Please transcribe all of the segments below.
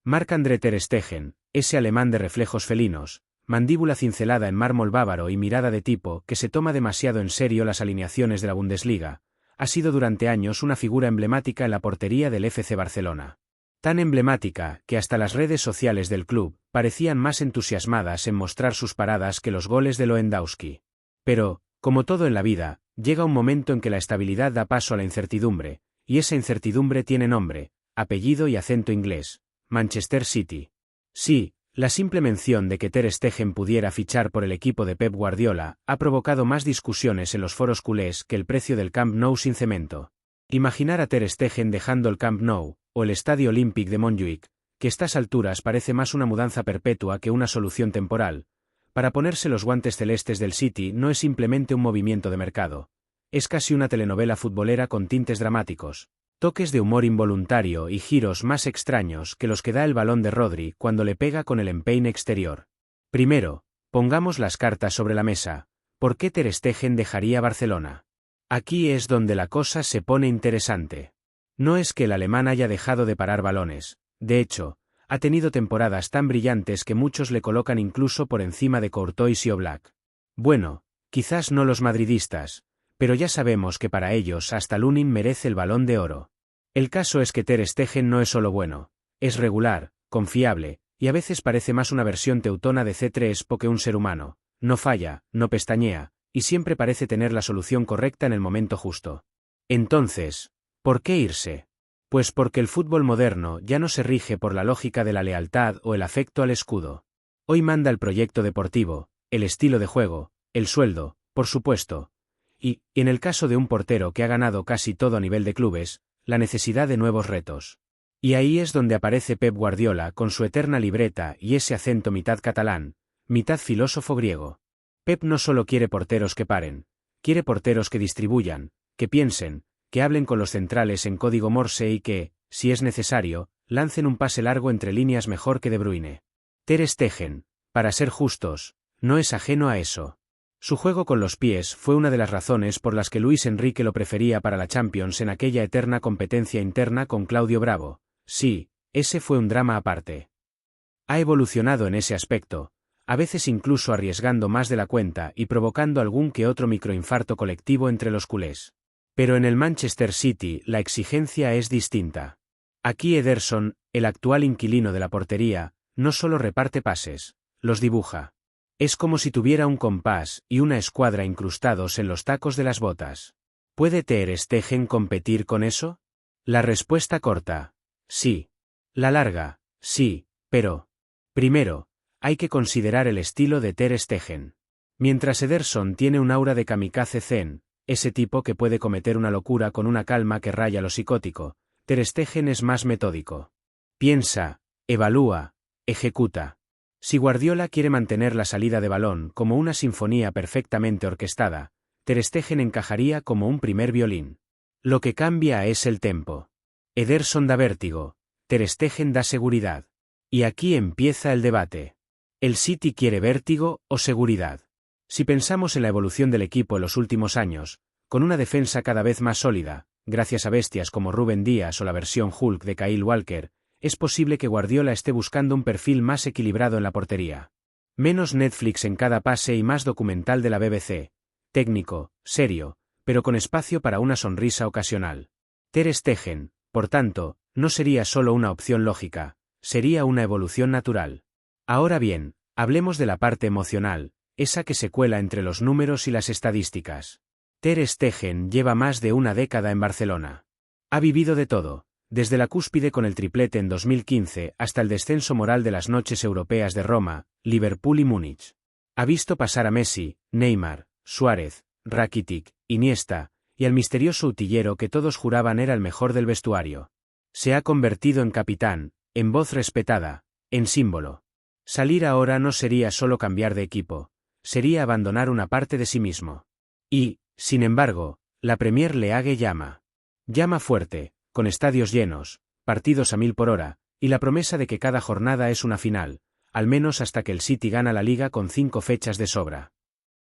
Marc-André ter Stegen, ese alemán de reflejos felinos, mandíbula cincelada en mármol bávaro y mirada de tipo que se toma demasiado en serio las alineaciones de la Bundesliga, ha sido durante años una figura emblemática en la portería del FC Barcelona. Tan emblemática que hasta las redes sociales del club parecían más entusiasmadas en mostrar sus paradas que los goles de Lewandowski. Pero, como todo en la vida, llega un momento en que la estabilidad da paso a la incertidumbre, y esa incertidumbre tiene nombre, apellido y acento inglés: Manchester City. Sí, la simple mención de que ter Stegen pudiera fichar por el equipo de Pep Guardiola ha provocado más discusiones en los foros culés que el precio del Camp Nou sin cemento. Imaginar a ter Stegen dejando el Camp Nou, o el Estadio Olímpic de Montjuïc, que a estas alturas parece más una mudanza perpetua que una solución temporal, para ponerse los guantes celestes del City no es simplemente un movimiento de mercado. Es casi una telenovela futbolera con tintes dramáticos, toques de humor involuntario y giros más extraños que los que da el balón de Rodri cuando le pega con el empeine exterior. Primero, pongamos las cartas sobre la mesa. ¿Por qué ter Stegen dejaría Barcelona? Aquí es donde la cosa se pone interesante. No es que el alemán haya dejado de parar balones, de hecho, ha tenido temporadas tan brillantes que muchos le colocan incluso por encima de Courtois y Oblak. Bueno, quizás no los madridistas, pero ya sabemos que para ellos hasta Lunin merece el Balón de Oro. El caso es que ter Stegen no es solo bueno, es regular, confiable, y a veces parece más una versión teutona de C3PO que un ser humano. No falla, no pestañea, y siempre parece tener la solución correcta en el momento justo. Entonces, ¿por qué irse? Pues porque el fútbol moderno ya no se rige por la lógica de la lealtad o el afecto al escudo. Hoy manda el proyecto deportivo, el estilo de juego, el sueldo, por supuesto. Y, en el caso de un portero que ha ganado casi todo a nivel de clubes, la necesidad de nuevos retos. Y ahí es donde aparece Pep Guardiola con su eterna libreta y ese acento mitad catalán, mitad filósofo griego. Pep no solo quiere porteros que paren, quiere porteros que distribuyan, que piensen, que hablen con los centrales en código Morse y que, si es necesario, lancen un pase largo entre líneas mejor que De Bruyne. Ter Stegen, para ser justos, no es ajeno a eso. Su juego con los pies fue una de las razones por las que Luis Enrique lo prefería para la Champions en aquella eterna competencia interna con Claudio Bravo. Sí, ese fue un drama aparte. Ha evolucionado en ese aspecto, a veces incluso arriesgando más de la cuenta y provocando algún que otro microinfarto colectivo entre los culés. Pero en el Manchester City la exigencia es distinta. Aquí Ederson, el actual inquilino de la portería, no solo reparte pases, los dibuja. Es como si tuviera un compás y una escuadra incrustados en los tacos de las botas. ¿Puede ter Stegen competir con eso? La respuesta corta: sí. La larga: sí, pero... Primero, hay que considerar el estilo de ter Stegen. Mientras Ederson tiene un aura de kamikaze zen, ese tipo que puede cometer una locura con una calma que raya lo psicótico, ter Stegen es más metódico. Piensa, evalúa, ejecuta. Si Guardiola quiere mantener la salida de balón como una sinfonía perfectamente orquestada, ter Stegen encajaría como un primer violín. Lo que cambia es el tempo. Ederson da vértigo, ter Stegen da seguridad. Y aquí empieza el debate. ¿El City quiere vértigo o seguridad? Si pensamos en la evolución del equipo en los últimos años, con una defensa cada vez más sólida, gracias a bestias como Rúben Díaz o la versión Hulk de Kyle Walker, es posible que Guardiola esté buscando un perfil más equilibrado en la portería. Menos Netflix en cada pase y más documental de la BBC. Técnico, serio, pero con espacio para una sonrisa ocasional. Ter Stegen, por tanto, no sería solo una opción lógica, sería una evolución natural. Ahora bien, hablemos de la parte emocional, esa que se cuela entre los números y las estadísticas. Ter Stegen lleva más de una década en Barcelona. Ha vivido de todo. Desde la cúspide con el triplete en 2015 hasta el descenso moral de las noches europeas de Roma, Liverpool y Múnich. Ha visto pasar a Messi, Neymar, Suárez, Rakitic, Iniesta, y al misterioso utillero que todos juraban era el mejor del vestuario. Se ha convertido en capitán, en voz respetada, en símbolo. Salir ahora no sería solo cambiar de equipo, sería abandonar una parte de sí mismo. Y, sin embargo, la Premier League llama. Llama fuerte, con estadios llenos, partidos a 1000 por hora, y la promesa de que cada jornada es una final, al menos hasta que el City gana la Liga con 5 fechas de sobra.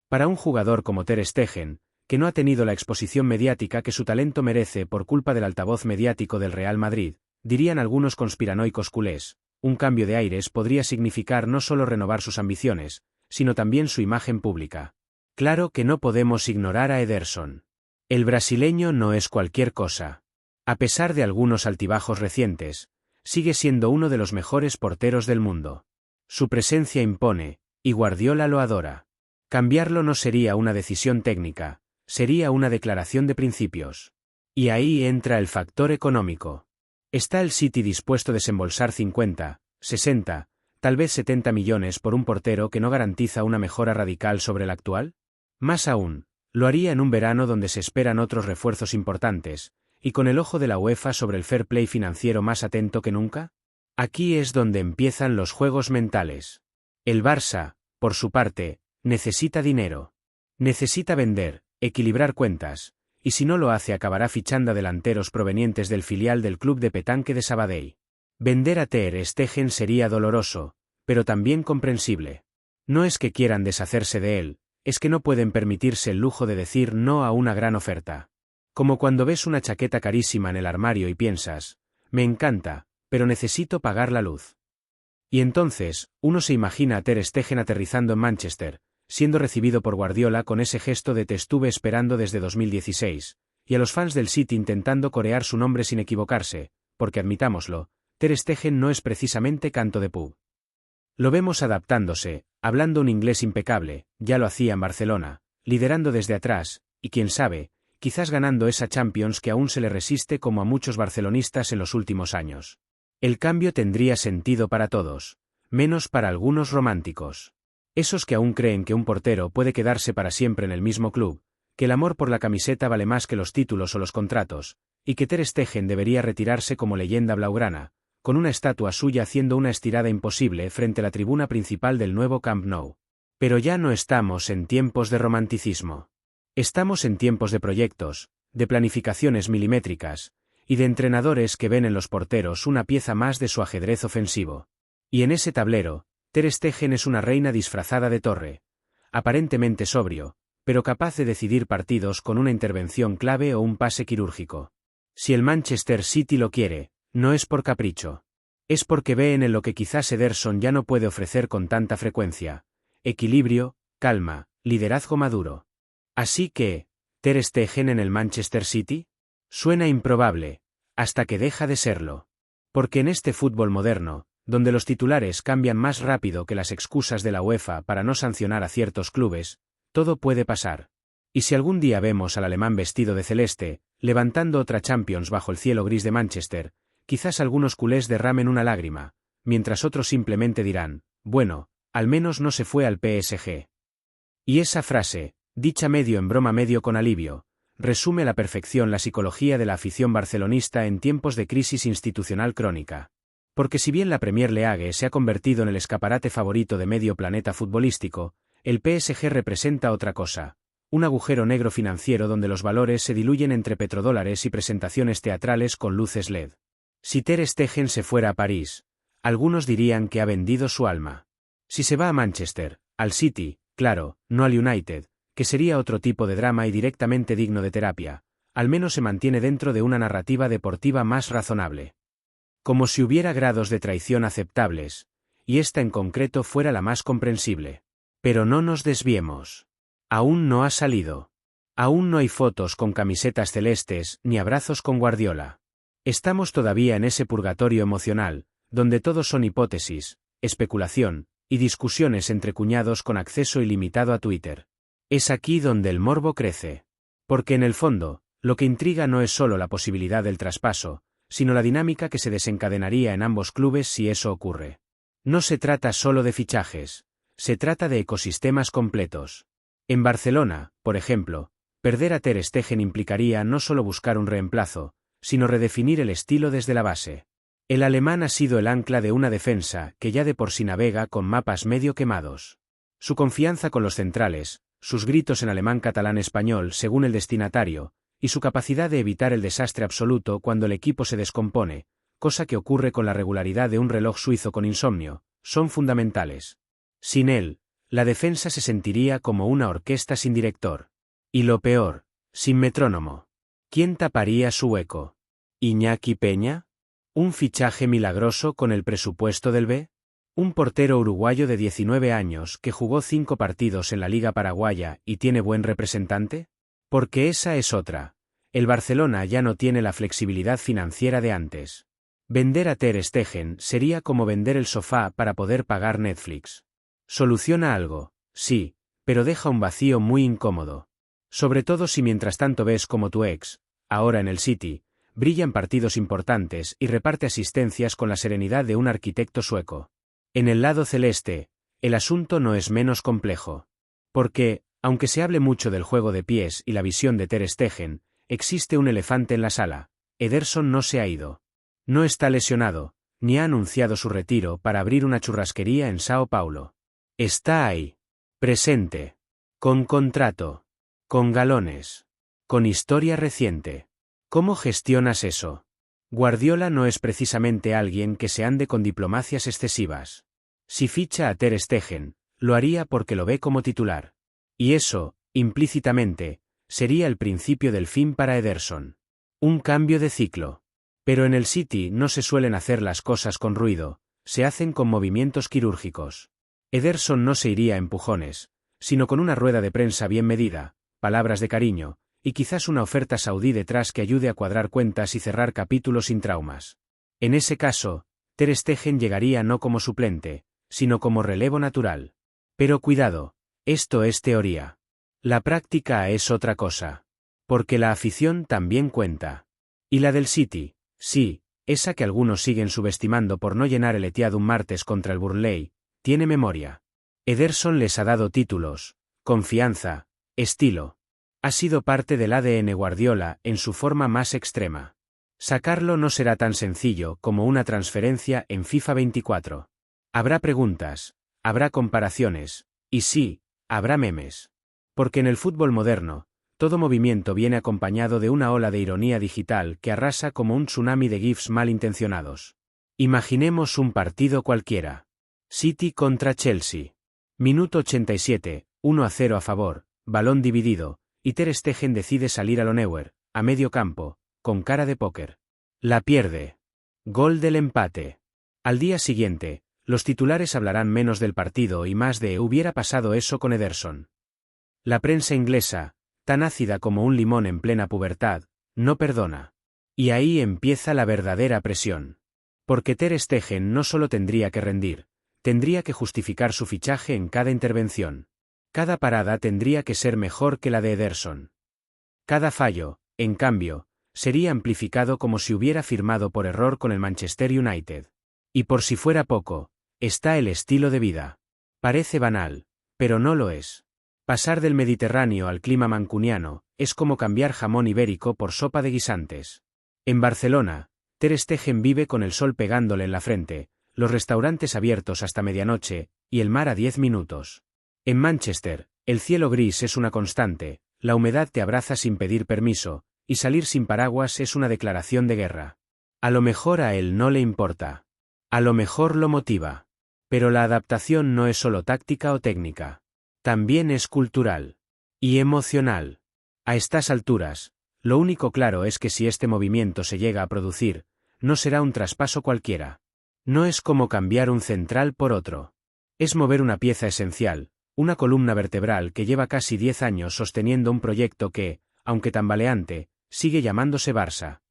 Para un jugador como ter Stegen, que no ha tenido la exposición mediática que su talento merece por culpa del altavoz mediático del Real Madrid, dirían algunos conspiranoicos culés, un cambio de aires podría significar no solo renovar sus ambiciones, sino también su imagen pública. Claro que no podemos ignorar a Ederson. El brasileño no es cualquier cosa. A pesar de algunos altibajos recientes, sigue siendo uno de los mejores porteros del mundo. Su presencia impone, y Guardiola lo adora. Cambiarlo no sería una decisión técnica, sería una declaración de principios. Y ahí entra el factor económico. ¿Está el City dispuesto a desembolsar 50, 60, tal vez 70 millones por un portero que no garantiza una mejora radical sobre el actual? Más aún, lo haría en un verano donde se esperan otros refuerzos importantes, y con el ojo de la UEFA sobre el fair play financiero más atento que nunca. Aquí es donde empiezan los juegos mentales. El Barça, por su parte, necesita dinero. Necesita vender, equilibrar cuentas, y si no lo hace acabará fichando a delanteros provenientes del filial del club de petanque de Sabadell. Vender a Ter Stegen sería doloroso, pero también comprensible. No es que quieran deshacerse de él, es que no pueden permitirse el lujo de decir no a una gran oferta. Como cuando ves una chaqueta carísima en el armario y piensas, me encanta, pero necesito pagar la luz. Y entonces, uno se imagina a Ter Stegen aterrizando en Manchester, siendo recibido por Guardiola con ese gesto de te estuve esperando desde 2016, y a los fans del City intentando corear su nombre sin equivocarse, porque admitámoslo, Ter Stegen no es precisamente canto de pub. Lo vemos adaptándose, hablando un inglés impecable, ya lo hacía en Barcelona, liderando desde atrás, y quién sabe, quizás ganando esa Champions que aún se le resiste como a muchos barcelonistas en los últimos años. El cambio tendría sentido para todos, menos para algunos románticos. Esos que aún creen que un portero puede quedarse para siempre en el mismo club, que el amor por la camiseta vale más que los títulos o los contratos, y que Ter Stegen debería retirarse como leyenda blaugrana, con una estatua suya haciendo una estirada imposible frente a la tribuna principal del nuevo Camp Nou. Pero ya no estamos en tiempos de romanticismo. Estamos en tiempos de proyectos, de planificaciones milimétricas, y de entrenadores que ven en los porteros una pieza más de su ajedrez ofensivo. Y en ese tablero, Ter Stegen es una reina disfrazada de torre, aparentemente sobrio, pero capaz de decidir partidos con una intervención clave o un pase quirúrgico. Si el Manchester City lo quiere, no es por capricho. Es porque ve en él lo que quizás Ederson ya no puede ofrecer con tanta frecuencia: equilibrio, calma, liderazgo maduro. Así que, ¿Ter Stegen en el Manchester City? Suena improbable, hasta que deja de serlo. Porque en este fútbol moderno, donde los titulares cambian más rápido que las excusas de la UEFA para no sancionar a ciertos clubes, todo puede pasar. Y si algún día vemos al alemán vestido de celeste, levantando otra Champions bajo el cielo gris de Manchester, quizás algunos culés derramen una lágrima, mientras otros simplemente dirán, bueno, al menos no se fue al PSG. Y esa frase, dicha medio en broma medio con alivio, resume a la perfección la psicología de la afición barcelonista en tiempos de crisis institucional crónica. Porque si bien la Premier League se ha convertido en el escaparate favorito de medio planeta futbolístico, el PSG representa otra cosa: un agujero negro financiero donde los valores se diluyen entre petrodólares y presentaciones teatrales con luces LED. Si Ter Stegen se fuera a París, algunos dirían que ha vendido su alma. Si se va a Manchester, al City, claro, no al United, que sería otro tipo de drama y directamente digno de terapia, al menos se mantiene dentro de una narrativa deportiva más razonable. Como si hubiera grados de traición aceptables, y esta en concreto fuera la más comprensible. Pero no nos desviemos. Aún no ha salido. Aún no hay fotos con camisetas celestes ni abrazos con Guardiola. Estamos todavía en ese purgatorio emocional, donde todos son hipótesis, especulación, y discusiones entre cuñados con acceso ilimitado a Twitter. Es aquí donde el morbo crece. Porque en el fondo, lo que intriga no es solo la posibilidad del traspaso, sino la dinámica que se desencadenaría en ambos clubes si eso ocurre. No se trata solo de fichajes, se trata de ecosistemas completos. En Barcelona, por ejemplo, perder a Ter Stegen implicaría no solo buscar un reemplazo, sino redefinir el estilo desde la base. El alemán ha sido el ancla de una defensa que ya de por sí navega con mapas medio quemados. Su confianza con los centrales, sus gritos en alemán catalán español según el destinatario, y su capacidad de evitar el desastre absoluto cuando el equipo se descompone, cosa que ocurre con la regularidad de un reloj suizo con insomnio, son fundamentales. Sin él, la defensa se sentiría como una orquesta sin director. Y lo peor, sin metrónomo. ¿Quién taparía su hueco? ¿Iñaki Peña? ¿Un fichaje milagroso con el presupuesto del B? ¿Un portero uruguayo de 19 años que jugó 5 partidos en la Liga Paraguaya y tiene buen representante? Porque esa es otra. El Barcelona ya no tiene la flexibilidad financiera de antes. Vender a Ter Stegen sería como vender el sofá para poder pagar Netflix. Soluciona algo, sí, pero deja un vacío muy incómodo. Sobre todo si mientras tanto ves como tu ex, ahora en el City, brilla en partidos importantes y reparte asistencias con la serenidad de un arquitecto sueco. En el lado celeste, el asunto no es menos complejo. Porque, aunque se hable mucho del juego de pies y la visión de Ter Stegen, existe un elefante en la sala. Ederson no se ha ido. No está lesionado, ni ha anunciado su retiro para abrir una churrasquería en Sao Paulo. Está ahí. Presente. Con contrato. Con galones. Con historia reciente. ¿Cómo gestionas eso? Guardiola no es precisamente alguien que se ande con diplomacias excesivas. Si ficha a Ter Stegen, lo haría porque lo ve como titular. Y eso, implícitamente, sería el principio del fin para Ederson. Un cambio de ciclo. Pero en el City no se suelen hacer las cosas con ruido, se hacen con movimientos quirúrgicos. Ederson no se iría a empujones, sino con una rueda de prensa bien medida, palabras de cariño, y quizás una oferta saudí detrás que ayude a cuadrar cuentas y cerrar capítulos sin traumas. En ese caso, Ter Stegen llegaría no como suplente, sino como relevo natural. Pero cuidado, esto es teoría. La práctica es otra cosa. Porque la afición también cuenta. Y la del City. Sí, esa que algunos siguen subestimando por no llenar el Etihad un martes contra el Burnley, tiene memoria. Ederson les ha dado títulos, confianza, estilo. Ha sido parte del ADN Guardiola en su forma más extrema. Sacarlo no será tan sencillo como una transferencia en FIFA 24. Habrá preguntas, habrá comparaciones, y sí, habrá memes. Porque en el fútbol moderno, todo movimiento viene acompañado de una ola de ironía digital que arrasa como un tsunami de GIFs malintencionados. Imaginemos un partido cualquiera. City contra Chelsea. Minuto 87, 1-0 a favor, balón dividido, y Ter Stegen decide salir a lo Neuer, a medio campo, con cara de póker. La pierde. Gol del empate. Al día siguiente, los titulares hablarán menos del partido y más de hubiera pasado eso con Ederson. La prensa inglesa, tan ácida como un limón en plena pubertad, no perdona. Y ahí empieza la verdadera presión. Porque Ter Stegen no solo tendría que rendir, tendría que justificar su fichaje en cada intervención. Cada parada tendría que ser mejor que la de Ederson. Cada fallo, en cambio, sería amplificado como si hubiera firmado por error con el Manchester United. Y por si fuera poco, está el estilo de vida. Parece banal, pero no lo es. Pasar del Mediterráneo al clima mancuniano, es como cambiar jamón ibérico por sopa de guisantes. En Barcelona, Ter Stegen vive con el sol pegándole en la frente, los restaurantes abiertos hasta medianoche, y el mar a 10 minutos. En Manchester, el cielo gris es una constante, la humedad te abraza sin pedir permiso, y salir sin paraguas es una declaración de guerra. A lo mejor a él no le importa. A lo mejor lo motiva. Pero la adaptación no es solo táctica o técnica. También es cultural. Y emocional. A estas alturas, lo único claro es que si este movimiento se llega a producir, no será un traspaso cualquiera. No es como cambiar un central por otro. Es mover una pieza esencial, una columna vertebral que lleva casi 10 años sosteniendo un proyecto que, aunque tambaleante, sigue llamándose Barça.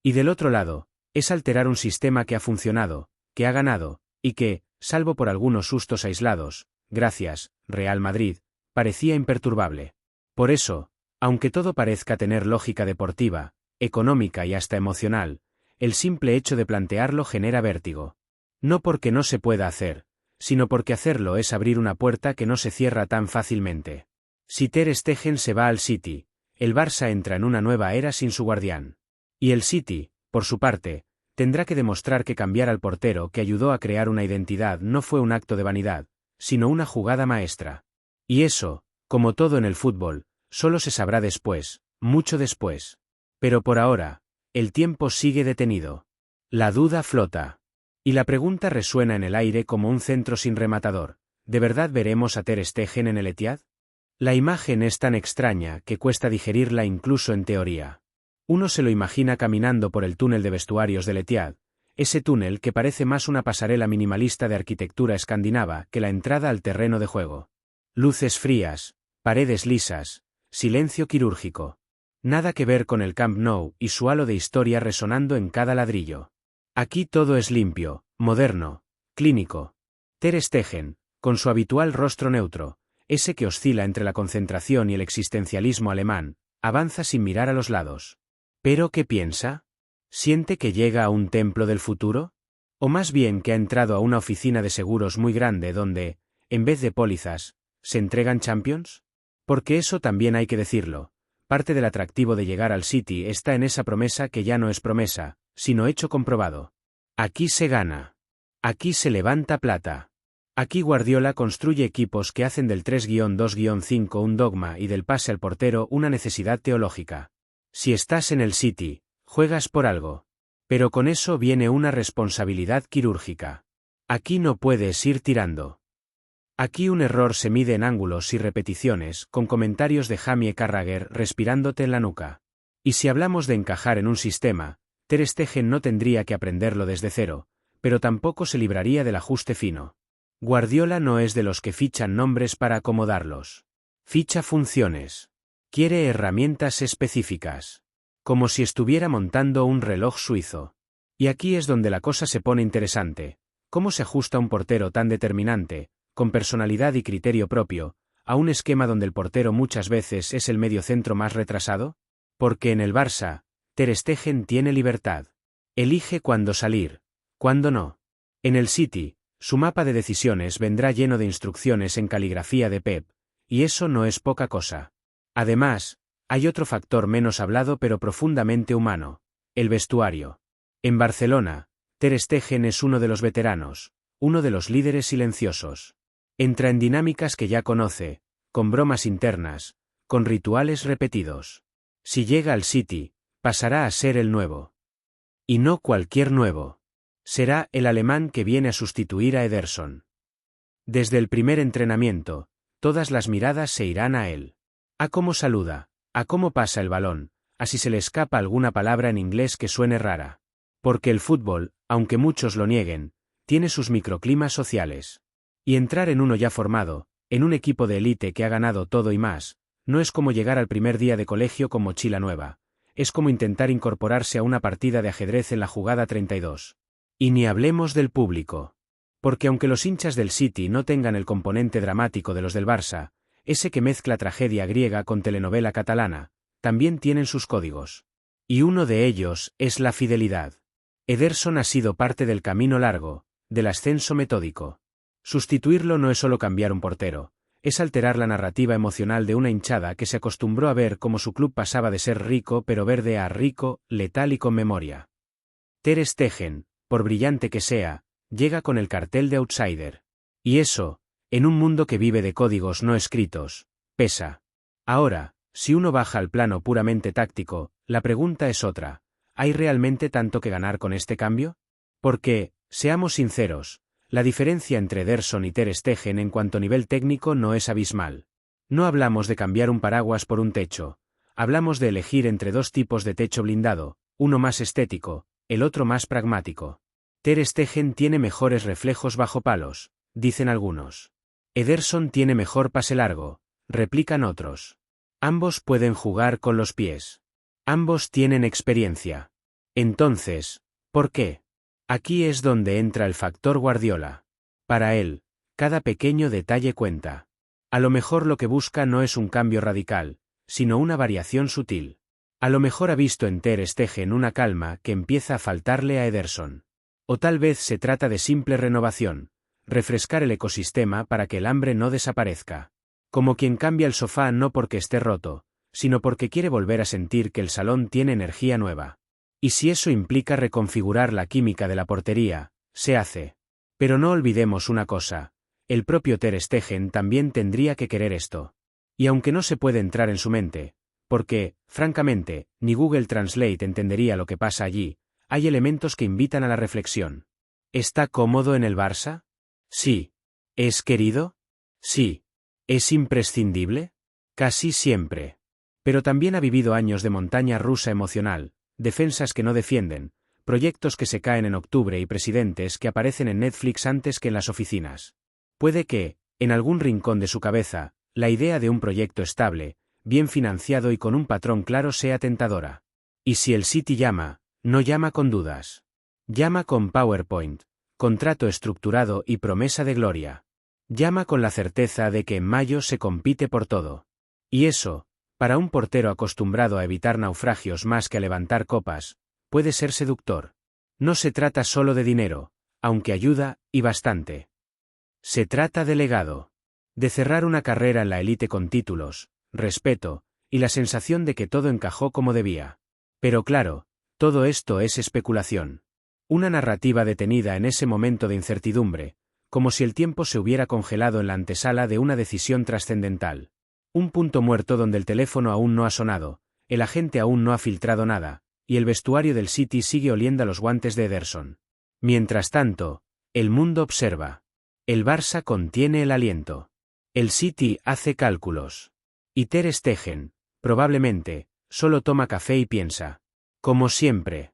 Y del otro lado, es alterar un sistema que ha funcionado, que ha ganado, y que, salvo por algunos sustos aislados, gracias, Real Madrid, parecía imperturbable. Por eso, aunque todo parezca tener lógica deportiva, económica y hasta emocional, el simple hecho de plantearlo genera vértigo. No porque no se pueda hacer, sino porque hacerlo es abrir una puerta que no se cierra tan fácilmente. Si Ter Stegen se va al City, el Barça entra en una nueva era sin su guardián. Y el City, por su parte, tendrá que demostrar que cambiar al portero que ayudó a crear una identidad no fue un acto de vanidad, sino una jugada maestra. Y eso, como todo en el fútbol, solo se sabrá después, mucho después. Pero por ahora, el tiempo sigue detenido. La duda flota. Y la pregunta resuena en el aire como un centro sin rematador. ¿De verdad veremos a Ter Stegen en el Etihad? La imagen es tan extraña que cuesta digerirla incluso en teoría. Uno se lo imagina caminando por el túnel de vestuarios del Etihad, ese túnel que parece más una pasarela minimalista de arquitectura escandinava que la entrada al terreno de juego. Luces frías, paredes lisas, silencio quirúrgico. Nada que ver con el Camp Nou y su halo de historia resonando en cada ladrillo. Aquí todo es limpio, moderno, clínico. Ter Stegen, con su habitual rostro neutro, ese que oscila entre la concentración y el existencialismo alemán, avanza sin mirar a los lados. ¿Pero qué piensa? ¿Siente que llega a un templo del futuro? ¿O más bien que ha entrado a una oficina de seguros muy grande donde, en vez de pólizas, se entregan champions? Porque eso también hay que decirlo. Parte del atractivo de llegar al City está en esa promesa que ya no es promesa, sino hecho comprobado. Aquí se gana. Aquí se levanta plata. Aquí Guardiola construye equipos que hacen del 3-2-5 un dogma y del pase al portero una necesidad teológica. Si estás en el City, juegas por algo. Pero con eso viene una responsabilidad quirúrgica. Aquí no puedes ir tirando. Aquí un error se mide en ángulos y repeticiones, con comentarios de Jamie Carragher respirándote en la nuca. Y si hablamos de encajar en un sistema, Ter Stegen no tendría que aprenderlo desde cero, pero tampoco se libraría del ajuste fino. Guardiola no es de los que fichan nombres para acomodarlos. Ficha funciones. Quiere herramientas específicas. Como si estuviera montando un reloj suizo. Y aquí es donde la cosa se pone interesante. ¿Cómo se ajusta un portero tan determinante, con personalidad y criterio propio, a un esquema donde el portero muchas veces es el mediocentro más retrasado? Porque en el Barça, Ter Stegen tiene libertad. Elige cuándo salir, cuándo no. En el City, su mapa de decisiones vendrá lleno de instrucciones en caligrafía de Pep, y eso no es poca cosa. Además, hay otro factor menos hablado pero profundamente humano, el vestuario. En Barcelona, Ter Stegen es uno de los veteranos, uno de los líderes silenciosos. Entra en dinámicas que ya conoce, con bromas internas, con rituales repetidos. Si llega al City, pasará a ser el nuevo. Y no cualquier nuevo. Será el alemán que viene a sustituir a Ederson. Desde el primer entrenamiento, todas las miradas se irán a él. A cómo saluda, a cómo pasa el balón, a si se le escapa alguna palabra en inglés que suene rara. Porque el fútbol, aunque muchos lo nieguen, tiene sus microclimas sociales. Y entrar en uno ya formado, en un equipo de élite que ha ganado todo y más, no es como llegar al primer día de colegio con mochila nueva. Es como intentar incorporarse a una partida de ajedrez en la jugada 32. Y ni hablemos del público. Porque aunque los hinchas del City no tengan el componente dramático de los del Barça, ese que mezcla tragedia griega con telenovela catalana, también tienen sus códigos. Y uno de ellos es la fidelidad. Ederson ha sido parte del camino largo, del ascenso metódico. Sustituirlo no es solo cambiar un portero, es alterar la narrativa emocional de una hinchada que se acostumbró a ver cómo su club pasaba de ser rico pero verde a rico, letal y con memoria. Ter Stegen, por brillante que sea, llega con el cartel de outsider. Y eso, en un mundo que vive de códigos no escritos, pesa. Ahora, si uno baja al plano puramente táctico, la pregunta es otra. ¿Hay realmente tanto que ganar con este cambio? Porque, seamos sinceros, la diferencia entre Ederson y Ter Stegen en cuanto a nivel técnico no es abismal. No hablamos de cambiar un paraguas por un techo, hablamos de elegir entre dos tipos de techo blindado, uno más estético, el otro más pragmático. Ter Stegen tiene mejores reflejos bajo palos, dicen algunos. Ederson tiene mejor pase largo, replican otros. Ambos pueden jugar con los pies. Ambos tienen experiencia. Entonces, ¿por qué? Aquí es donde entra el factor Guardiola. Para él, cada pequeño detalle cuenta. A lo mejor lo que busca no es un cambio radical, sino una variación sutil. A lo mejor ha visto en Ter Stegen una calma que empieza a faltarle a Ederson. O tal vez se trata de simple renovación, refrescar el ecosistema para que el hambre no desaparezca. Como quien cambia el sofá no porque esté roto, sino porque quiere volver a sentir que el salón tiene energía nueva. Y si eso implica reconfigurar la química de la portería, se hace. Pero no olvidemos una cosa, el propio Ter Stegen también tendría que querer esto. Y aunque no se puede entrar en su mente, porque, francamente, ni Google Translate entendería lo que pasa allí, hay elementos que invitan a la reflexión. ¿Está cómodo en el Barça? Sí. ¿Es querido? Sí. ¿Es imprescindible? Casi siempre. Pero también ha vivido años de montaña rusa emocional, defensas que no defienden, proyectos que se caen en octubre y presidentes que aparecen en Netflix antes que en las oficinas. Puede que, en algún rincón de su cabeza, la idea de un proyecto estable, bien financiado y con un patrón claro sea tentadora. Y si el City llama, no llama con dudas. Llama con PowerPoint, contrato estructurado y promesa de gloria. Llama con la certeza de que en mayo se compite por todo. Y eso, para un portero acostumbrado a evitar naufragios más que a levantar copas, puede ser seductor. No se trata solo de dinero, aunque ayuda, y bastante. Se trata de legado. De cerrar una carrera en la élite con títulos, respeto, y la sensación de que todo encajó como debía. Pero claro, todo esto es especulación. Una narrativa detenida en ese momento de incertidumbre, como si el tiempo se hubiera congelado en la antesala de una decisión trascendental. Un punto muerto donde el teléfono aún no ha sonado, el agente aún no ha filtrado nada, y el vestuario del City sigue oliendo a los guantes de Ederson. Mientras tanto, el mundo observa. El Barça contiene el aliento. El City hace cálculos. Y Ter Stegen, probablemente, solo toma café y piensa. Como siempre.